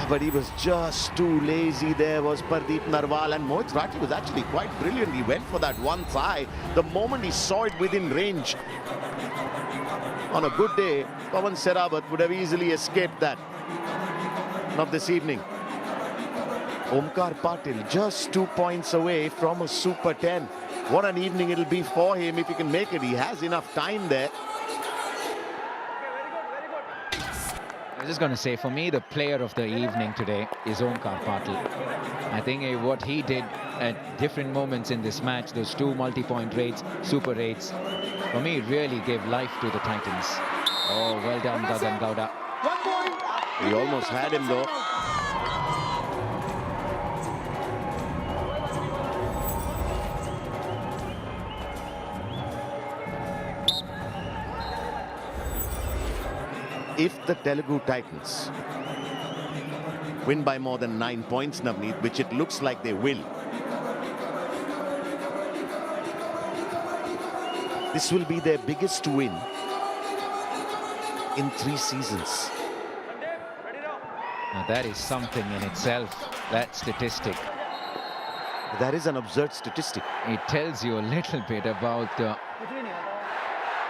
But he was just too lazy there, was Pardeep Narwal, and Mohit Rathi was actually quite brilliant. He went for that one thigh the moment he saw it within range. On a good day, Pawan Sehrawat would have easily escaped that. Not this evening. Omkar Patil just 2 points away from a Super 10. What an evening it'll be for him if he can make it. He has enough time there. I was just going to say, for me, the player of the evening today is Omkar Patil. I think what he did at different moments in this match, those 2 multi-point raids, super raids, for me, really gave life to the Titans. Oh, well done, Gagan Gowda. 1 point. He almost had him though. If the Telugu Titans win by more than 9 points, Navneet, which it looks like they will, this will be their biggest win in 3 seasons. Now, that is something in itself, that statistic. That is an absurd statistic. It tells you a little bit about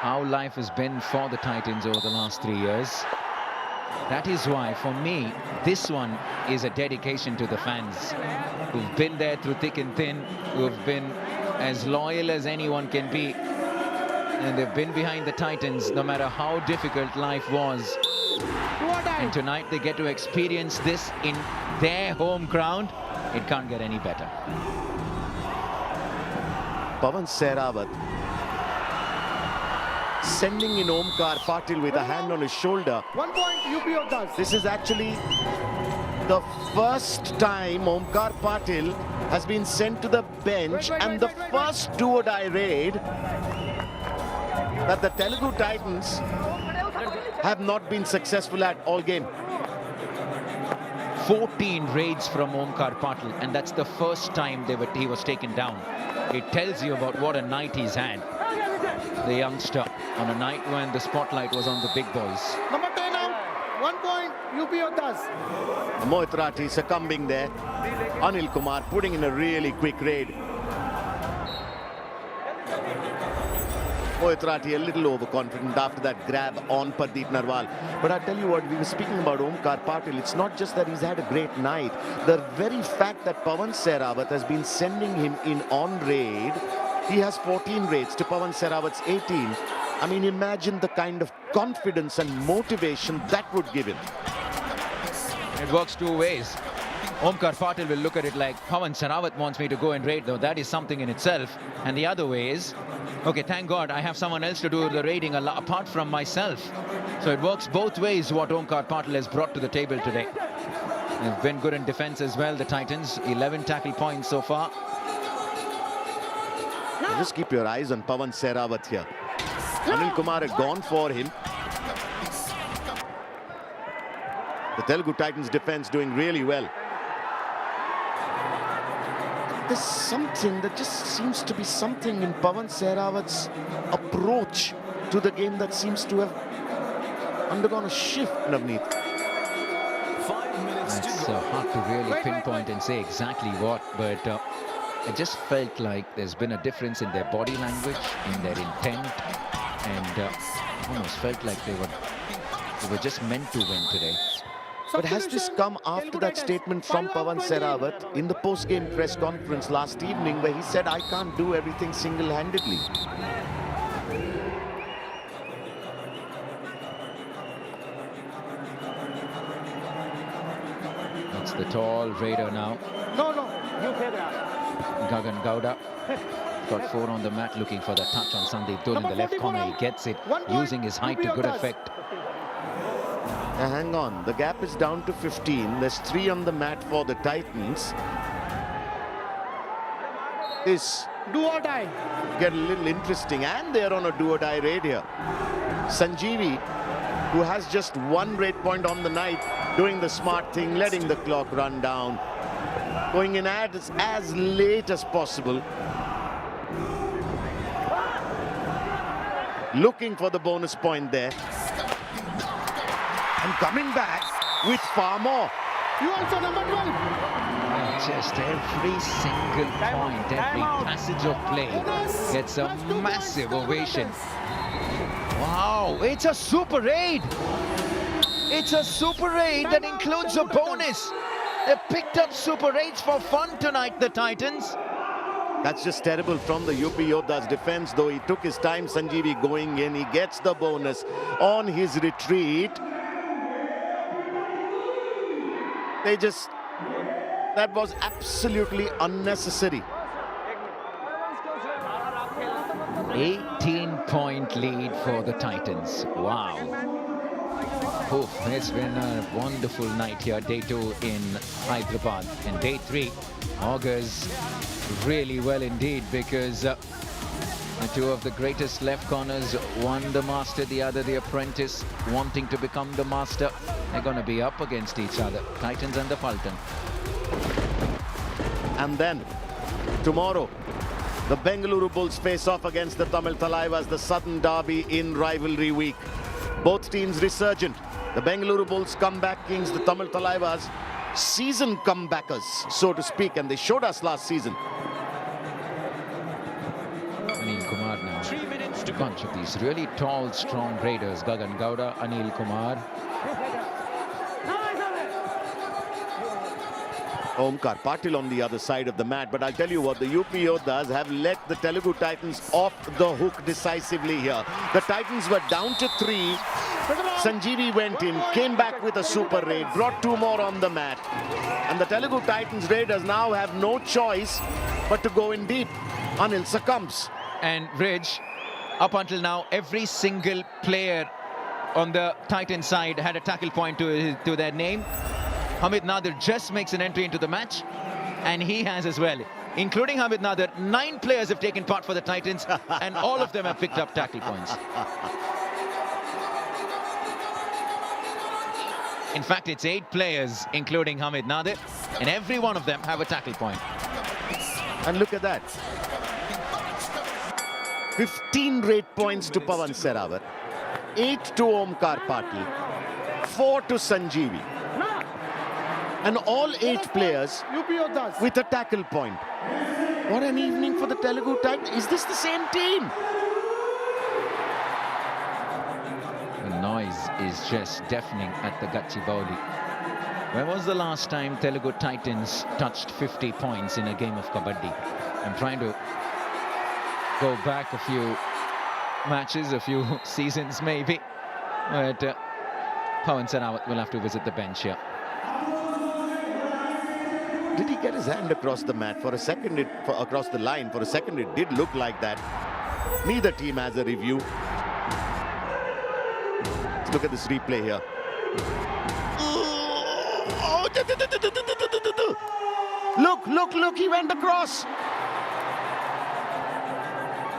how life has been for the Titans over the last 3 years. That is why, for me, this one is a dedication to the fans who've been there through thick and thin, who've been as loyal as anyone can be, and they've been behind the Titans no matter how difficult life was. And tonight they get to experience this in their home ground. It can't get any better. Pawan Sehrawat sending in Omkar Patil with a hand on his shoulder. 1 point. UP Yoddhas. This is actually the first time Omkar Patil has been sent to the bench and the first do-or-die raid that the Telugu Titans have not been successful at all game. 14 raids from Omkar Patil, and that's the first time he was taken down. It tells you about what a night he's had, the youngster, on a night when the spotlight was on the big boys. Number 10 out. 1 point. UP Yoddhas. Mohit Rathi succumbing there. Anil Kumar putting in a really quick raid. Mohit Rathi a little overconfident after that grab on Pardeep Narwal. But I tell you what, we were speaking about Omkar Patil. It's not just that he's had a great night. The very fact that Pawan Sehrawat has been sending him in on raid, he has 14 raids to Pawan Sehrawat's 18. I mean, imagine the kind of confidence and motivation that would give him. It works 2 ways. Omkar Patil will look at it like, Pawan Sehrawat wants me to go and raid, though that is something in itself. And the other way is, okay, thank God I have someone else to do the raiding apart from myself. So it works both ways, what Omkar Patil has brought to the table today. They've been good in defense as well, the Titans. 11 tackle points so far. Just keep your eyes on Pawan Sehrawat here. Anil Kumar had gone for him. The Telugu Titans defense doing really well. There's something that just seems to be something in Pawan Sehrawat's approach to the game that seems to have undergone a shift, Navneet. 5 minutes It's to go. hard to really pinpoint and say exactly what, but I just felt like there's been a difference in their body language, in their intent, and almost felt like they were We were just meant to win today. But has this come after that statement from Pawan Sehrawat in the post-game press conference last evening where he said, I can't do everything single-handedly? That's the tall raider now. No, you play there. Gagan Gowda got 4 on the mat, looking for the touch on Sandeep Dul in the left corner. He gets it, using his height to good effect. Now hang on, the gap is down to 15. There's 3 on the mat for the Titans. This Do or die. get a little interesting, and they're on a do-or-die raid here. Sanjeevi, who has just 1 raid point on the night, doing the smart thing, letting the clock run down, going in as late as possible, looking for the bonus point there, and coming back with far more. You also number 12. Just every single point, every passage of play gets a massive ovation. Wow, it's a super raid. It's a super raid that includes a bonus. They picked up super raids for fun tonight, the Titans. That's just terrible from the UP Yoddhas defense, though he took his time. Sanjeevi going in, he gets the bonus on his retreat. That was absolutely unnecessary. 18-point lead for the Titans. Wow. Oof, it's been a wonderful night here. Day 2 in Hyderabad. And day 3 augurs really well indeed, because the 2 of the greatest left corners, one the master, the other the apprentice, wanting to become the master. They're going to be up against each other, Titans and the Fulton. And then tomorrow, the Bengaluru Bulls face off against the Tamil Thalaivas, the Southern Derby in rivalry week. Both teams resurgent. The Bengaluru Bulls comeback kings, the Tamil Thalaivas season comebackers, so to speak, and they showed us last season. Anil Kumar now. 3 minutes to bunch of these really tall, strong raiders. Gagan Gowda, Anil Kumar. Omkar Patil on the other side of the mat. But I'll tell you what, the UP Yoddhas have let the Telugu Titans off the hook decisively here. The Titans were down to 3. Sanjeevi went in, came back with a super raid, brought 2 more on the mat. And the Telugu Titans raiders now have no choice but to go in deep. Anil succumbs. And Ridge, up until now, every single player on the Titan side had a tackle point to their name. Hamid Nadir just makes an entry into the match, and he has as well. Including Hamid Nadir, 9 players have taken part for the Titans, and all of them have picked up tackle points. In fact, it's 8 players, including Hamid Nadir, and every one of them have a tackle point. And look at that. 15 raid points to Pawan Sehrawat, 8 to Omkar Patil, 4 to Sanjeevi. And all 8 players with a tackle point. What an evening for the Telugu Titans. Is this the same team? The noise is just deafening at the Gachibowli. When was the last time Telugu Titans touched 50 points in a game of Kabaddi? I'm trying to go back a few matches, a few seasons maybe. But Pawan Sehrawat will have to visit the bench here. Did he get his hand across the mat? For a second, across the line, for a second it did look like that. Neither team has a review. Let's look at this replay here. Look, he went across.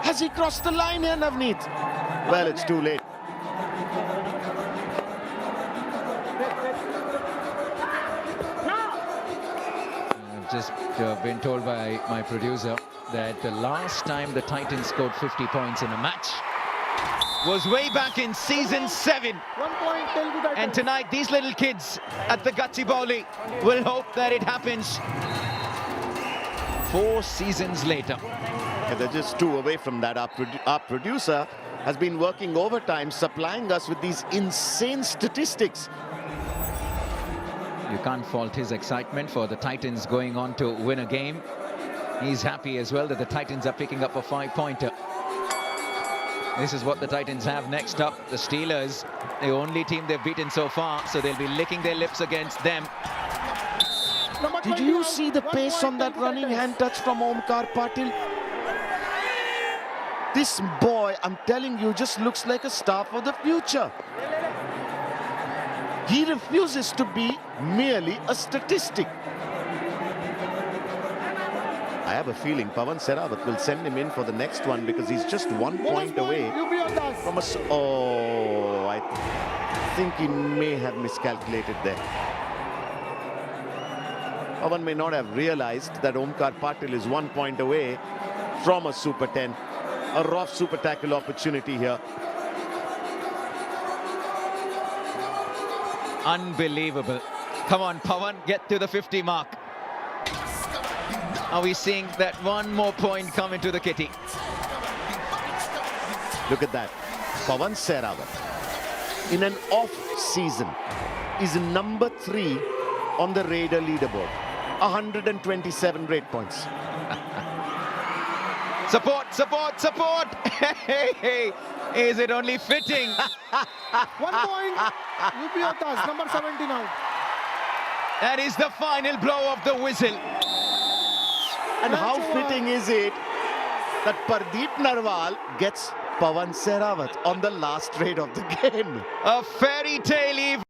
Has he crossed the line here, Navneet? Well, it's too late. Just been told by my producer that the last time the Titans scored 50 points in a match was way back in season 7. 1 point, Telugu Titans. And tonight, these little kids at the Gachibowli will hope that it happens 4 seasons later. Yeah, they're just 2 away from that. Our producer has been working overtime, supplying us with these insane statistics. You can't fault his excitement for the Titans going on to win a game. He's happy as well that the Titans are picking up a 5-pointer. This is what the Titans have next up. The Steelers, the only team they've beaten so far, so they'll be licking their lips against them. Did you see the pace on that running hand touch from Omkar Patil? This boy, I'm telling you, just looks like a star for the future. He refuses to be merely a statistic. I have a feeling Pawan Sehrawat will send him in for the next one because he's just 1 point away from a... Oh, I think he may have miscalculated there. Pawan may not have realized that Omkar Patil is 1 point away from a Super 10. A rough super tackle opportunity here. Unbelievable. Come on, Pawan, get to the 50 mark. Are we seeing that one more point come into the kitty? Look at that. Pawan Sehrawat, in an off season, is number 3 on the Raider leaderboard. 127 rate points. Support, support, support! Hey, is it only fitting? 1 point. UP Yoddhas, number 79. That is the final blow of the whistle. And how fitting is it that Pardeep Narwal gets Pawan Sehrawat on the last trade of the game? A fairy tale evening.